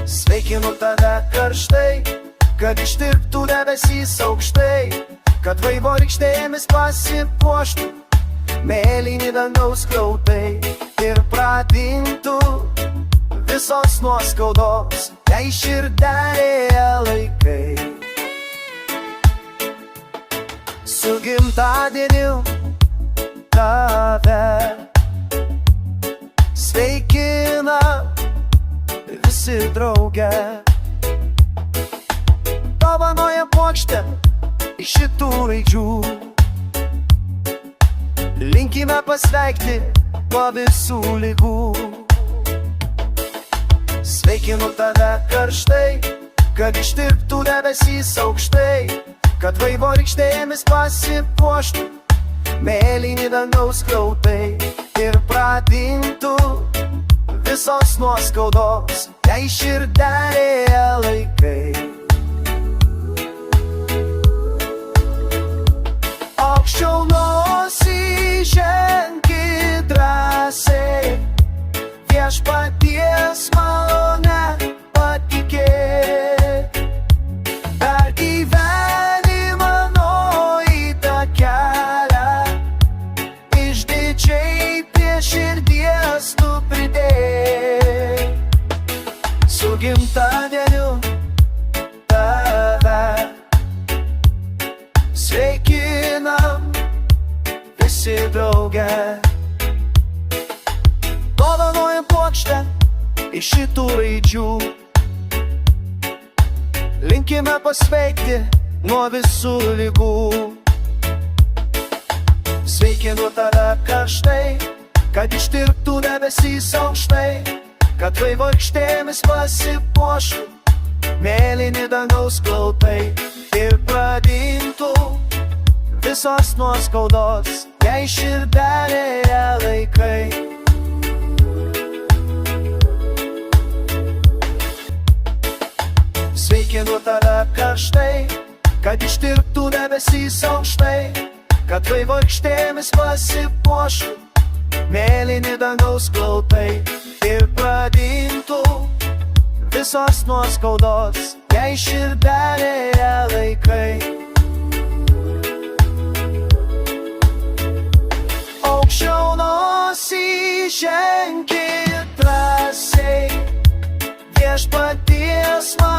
Sveikinu tave karštai, kad ištirptų debesys aukštai, kad vaivorykštėmis pasipuoštų mėlyni dangaus skliautai ir pradingtų visos nuoskaudos, jei širdelėje laikai. Su gimtadieniu tave sveikina visi drauge. Dovanoja puokštę iš šitų raidžių. Linkime pasveikti nuo visų ligų. Sveikinu tave karštai, kad ištirptų debesys aukštai, kad vaivorykštėmis pasipuoštų mėlyni dangaus skliautai ir pradingtų visos nuoskaudos, jei širdelėje laikai. Aukščiau nosį ženkit drąsiai, viešpaties malone patikėk. Per gyvenimą nueitą kelią išdidžiai prie širdies tu pridėk. Su gimtadieniu tave sveikinam visi drauge. Dovanojam puokštę iš šitų raidžių. Linkime pasveikti nuo visų ligų. Sveikinu tave karštai, kad ištirptų debesys aukštai, kad vaivorykštėmis pasipuoštų mėlyni dangaus skliautai ir pradingtų visos nuoskaudos, jei širdelėje laikai. Sveikinu tave karštai, kad ištirptų debesys aukštai, kad vaivorykštėmis pasipuoštų mėlyni dangaus skliautai ir pradingtų visos nuoskaudos, jei širdelėje laikai. Aukščiau nosį ženkit drąsiai, viešpaties malone